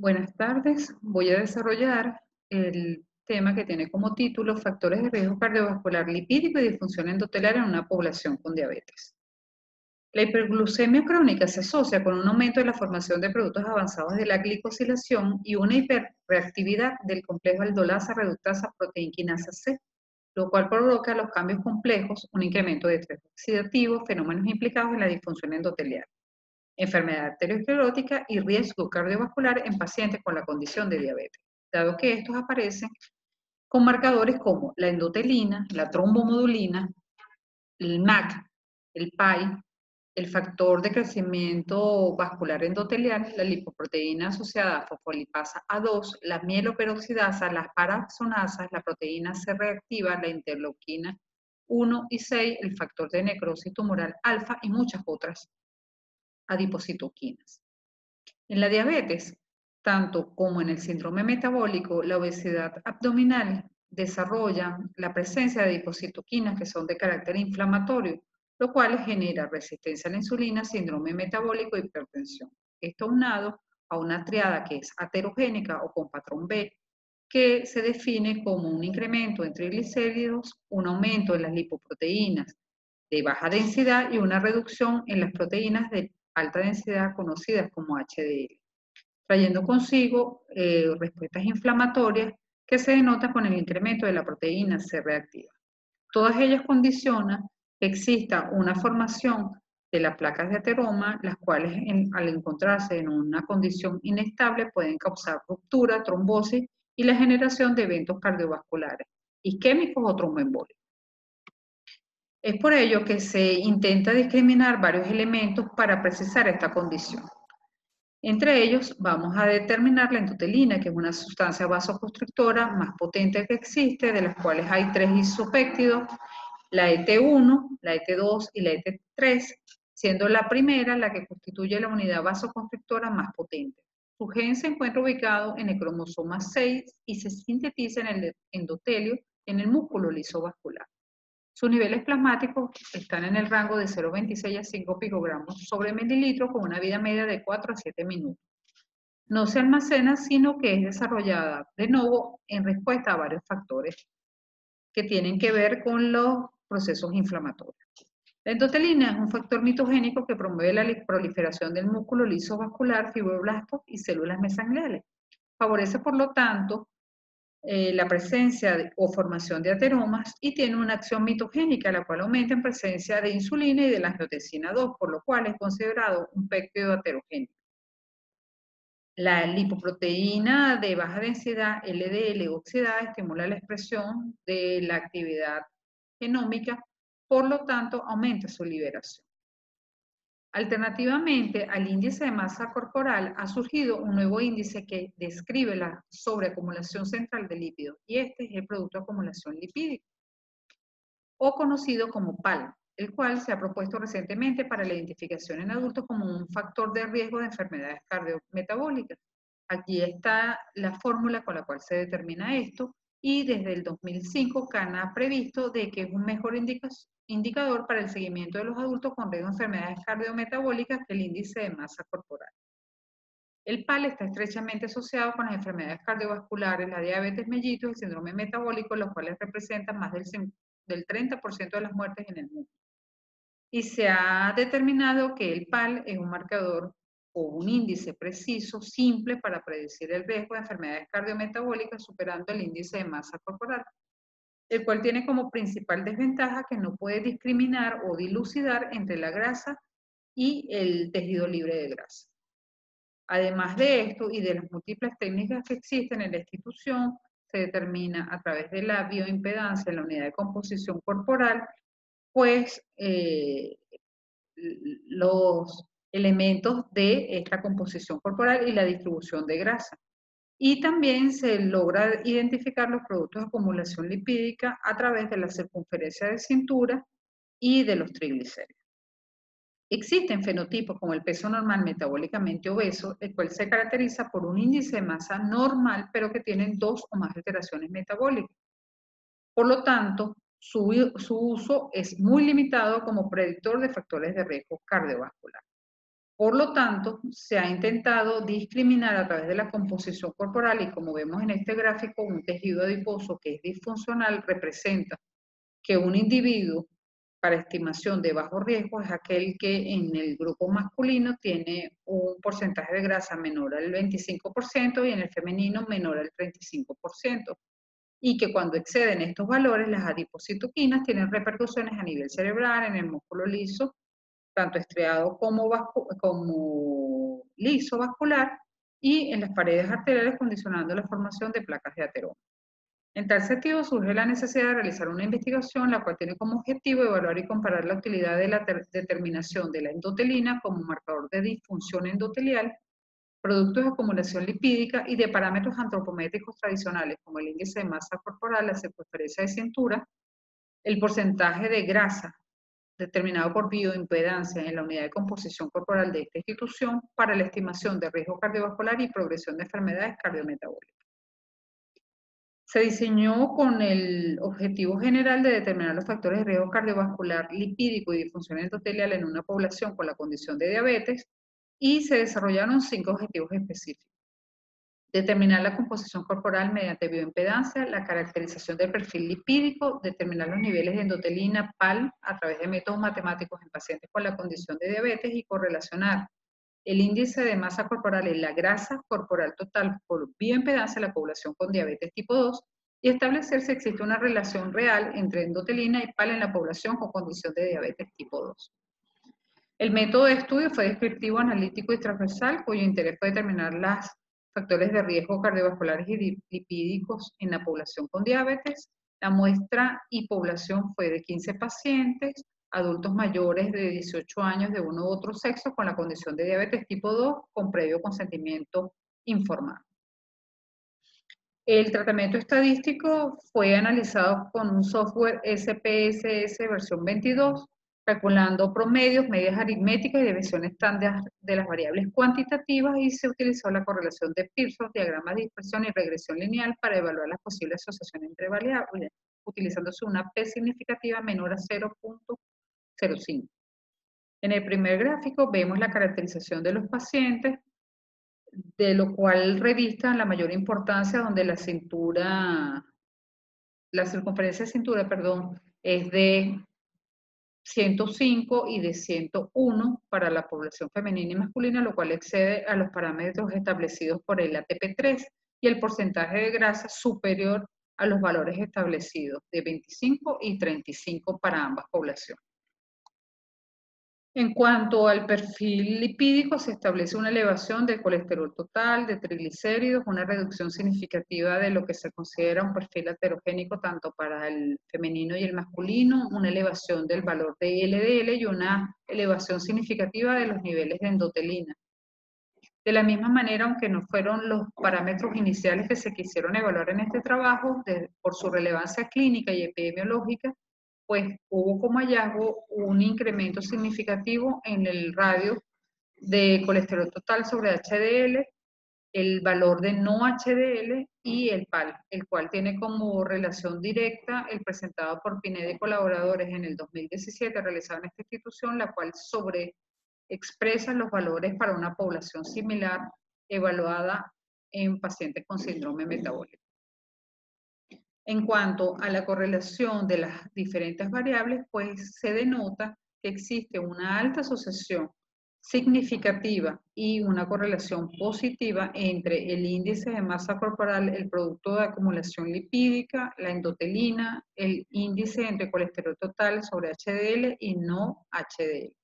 Buenas tardes. Voy a desarrollar el tema que tiene como título Factores de riesgo cardiovascular lipídico y disfunción endotelar en una población con diabetes. La hiperglucemia crónica se asocia con un aumento de la formación de productos avanzados de la glicosilación y una hiperreactividad del complejo aldolasa reductasa proteinquinasa C, lo cual provoca los cambios complejos, un incremento de estrés oxidativo, fenómenos implicados en la disfunción endotelial, enfermedad arteriosclerótica y riesgo cardiovascular en pacientes con la condición de diabetes, dado que estos aparecen con marcadores como la endotelina, la trombomodulina, el MAC, el PAI, el factor de crecimiento vascular endotelial, la lipoproteína asociada a fosfolipasa A2, la mieloperoxidasa, las paraxonasas, la proteína C reactiva, la interleuquina 1 y 6, el factor de necrosis tumoral alfa y muchas otras adipocitoquinas. En la diabetes, tanto como en el síndrome metabólico, la obesidad abdominal desarrolla la presencia de adipocitoquinas que son de carácter inflamatorio, lo cual genera resistencia a la insulina, síndrome metabólico e hipertensión. Esto unado a una triada que es aterogénica o con patrón B, que se define como un incremento en triglicéridos, un aumento en las lipoproteínas de baja densidad y una reducción en las proteínas de alta densidad conocidas como HDL, trayendo consigo respuestas inflamatorias que se denotan con el incremento de la proteína C reactiva. Todas ellas condicionan que exista una formación de las placas de ateroma, las cuales al encontrarse en una condición inestable pueden causar ruptura, trombosis y la generación de eventos cardiovasculares, isquémicos o tromboembólicos. Es por ello que se intenta discriminar varios elementos para precisar esta condición. Entre ellos vamos a determinar la endotelina, que es una sustancia vasoconstrictora más potente que existe, de las cuales hay 3 isopéptidos, la ET1, la ET2 y la ET3, siendo la primera la que constituye la unidad vasoconstrictora más potente. Su gen se encuentra ubicado en el cromosoma 6 y se sintetiza en el endotelio en el músculo liso vascular. Sus niveles plasmáticos están en el rango de 0,26 a 5 picogramos sobre mililitro con una vida media de 4 a 7 minutos. No se almacena, sino que es desarrollada de nuevo en respuesta a varios factores que tienen que ver con los procesos inflamatorios. La endotelina es un factor mitogénico que promueve la proliferación del músculo liso vascular, fibroblastos y células mesangliales. Favorece, por lo tanto, la presencia o formación de ateromas y tiene una acción mitogénica, la cual aumenta en presencia de insulina y de la angiotensina 2, por lo cual es considerado un péptido aterogénico. La lipoproteína de baja densidad LDL oxidada estimula la expresión de la actividad genómica, por lo tanto aumenta su liberación. Alternativamente al índice de masa corporal ha surgido un nuevo índice que describe la sobreacumulación central de lípidos y este es el producto de acumulación lipídica o conocido como PAL, el cual se ha propuesto recientemente para la identificación en adultos como un factor de riesgo de enfermedades cardiometabólicas. Aquí está la fórmula con la cual se determina esto y desde el 2005 CANA ha previsto de que es un mejor indicador para el seguimiento de los adultos con riesgo de enfermedades cardiometabólicas que el índice de masa corporal. El PAL está estrechamente asociado con las enfermedades cardiovasculares, la diabetes mellitus y el síndrome metabólico, los cuales representan más del 30% de las muertes en el mundo. Y se ha determinado que el PAL es un marcador o un índice preciso, simple para predecir el riesgo de enfermedades cardiometabólicas superando el índice de masa corporal, el cual tiene como principal desventaja que no puede discriminar o dilucidar entre la grasa y el tejido libre de grasa. Además de esto y de las múltiples técnicas que existen en la institución, se determina a través de la bioimpedancia en la unidad de composición corporal, pues los elementos de esta composición corporal y la distribución de grasa. Y también se logra identificar los productos de acumulación lipídica a través de la circunferencia de cintura y de los triglicéridos. Existen fenotipos como el peso normal metabólicamente obeso, el cual se caracteriza por un índice de masa normal, pero que tienen 2 o más alteraciones metabólicas. Por lo tanto, su uso es muy limitado como predictor de factores de riesgo cardiovascular. Por lo tanto, se ha intentado discriminar a través de la composición corporal y como vemos en este gráfico, un tejido adiposo que es disfuncional representa que un individuo para estimación de bajo riesgo es aquel que en el grupo masculino tiene un porcentaje de grasa menor al 25% y en el femenino menor al 35%. Y que cuando exceden estos valores, las adipocitoquinas tienen repercusiones a nivel cerebral, en el músculo liso, tanto estriado como liso vascular, y en las paredes arteriales, condicionando la formación de placas de ateroma. En tal sentido, surge la necesidad de realizar una investigación, la cual tiene como objetivo evaluar y comparar la utilidad de la determinación de la endotelina como marcador de disfunción endotelial, productos de acumulación lipídica y de parámetros antropométricos tradicionales, como el índice de masa corporal, la circunferencia de cintura, el porcentaje de grasa determinado por bioimpedancia en la unidad de composición corporal de esta institución para la estimación de riesgo cardiovascular y progresión de enfermedades cardiometabólicas. Se diseñó con el objetivo general de determinar los factores de riesgo cardiovascular, lipídico y disfunción endotelial en una población con la condición de diabetes y se desarrollaron 5 objetivos específicos. Determinar la composición corporal mediante bioimpedancia, la caracterización del perfil lipídico, determinar los niveles de endotelina, PAL, a través de métodos matemáticos en pacientes con la condición de diabetes y correlacionar el índice de masa corporal y la grasa corporal total por bioimpedancia en la población con diabetes tipo 2 y establecer si existe una relación real entre endotelina y PAL en la población con condición de diabetes tipo 2. El método de estudio fue descriptivo, analítico y transversal, cuyo interés fue determinar los factores de riesgo cardiovasculares y lipídicos en la población con diabetes. La muestra y población fue de 15 pacientes, adultos mayores de 18 años de uno u otro sexo con la condición de diabetes tipo 2 con previo consentimiento informado. El tratamiento estadístico fue analizado con un software SPSS versión 22, calculando promedios, medias aritméticas y desviación estándar de las variables cuantitativas y se utilizó la correlación de Pearson, diagrama de dispersión y regresión lineal para evaluar las posibles asociaciones entre variables, utilizándose una P significativa menor a 0.05. En el primer gráfico vemos la caracterización de los pacientes, de lo cual revista la mayor importancia donde la circunferencia de cintura, perdón, es de 105 y de 101 para la población femenina y masculina, lo cual excede a los parámetros establecidos por el ATP3 y el porcentaje de grasa superior a los valores establecidos de 25 y 35 para ambas poblaciones. En cuanto al perfil lipídico, se establece una elevación del colesterol total, de triglicéridos, una reducción significativa de lo que se considera un perfil aterogénico tanto para el femenino y el masculino, una elevación del valor de LDL y una elevación significativa de los niveles de endotelina. De la misma manera, aunque no fueron los parámetros iniciales que se quisieron evaluar en este trabajo, por su relevancia clínica y epidemiológica, pues hubo como hallazgo un incremento significativo en el radio de colesterol total sobre HDL, el valor de no HDL y el PAL, el cual tiene como relación directa el presentado por Pineda y colaboradores en el 2017 realizado en esta institución, la cual expresa los valores para una población similar evaluada en pacientes con síndrome metabólico. En cuanto a la correlación de las diferentes variables, pues se denota que existe una alta asociación significativa y una correlación positiva entre el índice de masa corporal, el producto de acumulación lipídica, la endotelina, el índice entre colesterol total sobre HDL y no HDL.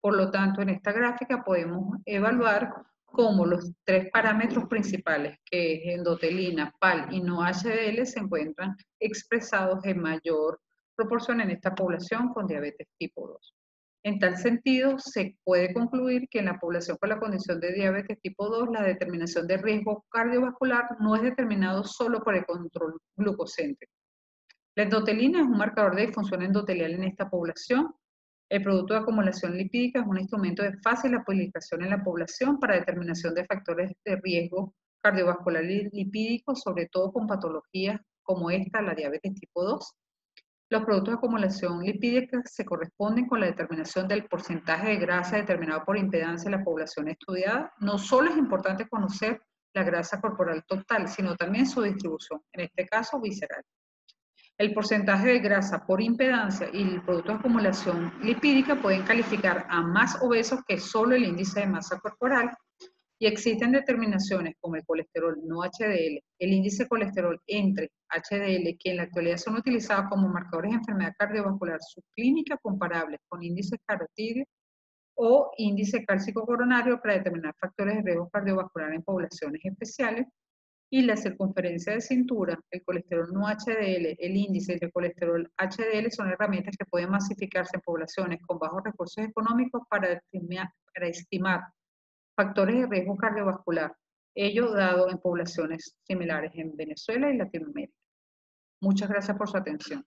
Por lo tanto, en esta gráfica podemos evaluar cómo los 3 parámetros principales, que es endotelina, PAL y no HDL, se encuentran expresados en mayor proporción en esta población con diabetes tipo 2. En tal sentido, se puede concluir que en la población con la condición de diabetes tipo 2, la determinación de riesgo cardiovascular no es determinado solo por el control glucocéntrico. La endotelina es un marcador de disfunción endotelial en esta población. El producto de acumulación lipídica es un instrumento de fácil aplicación en la población para determinación de factores de riesgo cardiovascular y lipídico, sobre todo con patologías como esta, la diabetes tipo 2. Los productos de acumulación lipídica se corresponden con la determinación del porcentaje de grasa determinado por impedancia en la población estudiada. No solo es importante conocer la grasa corporal total, sino también su distribución, en este caso visceral. El porcentaje de grasa por impedancia y el producto de acumulación lipídica pueden calificar a más obesos que solo el índice de masa corporal y existen determinaciones como el colesterol no HDL, el índice de colesterol entre HDL, que en la actualidad son utilizados como marcadores de enfermedad cardiovascular subclínica comparables con índice carotídeo o índice cálcico coronario para determinar factores de riesgo cardiovascular en poblaciones especiales, y la circunferencia de cintura, el colesterol no HDL, el índice de colesterol HDL son herramientas que pueden masificarse en poblaciones con bajos recursos económicos para estimar factores de riesgo cardiovascular, ello dado en poblaciones similares en Venezuela y Latinoamérica. Muchas gracias por su atención.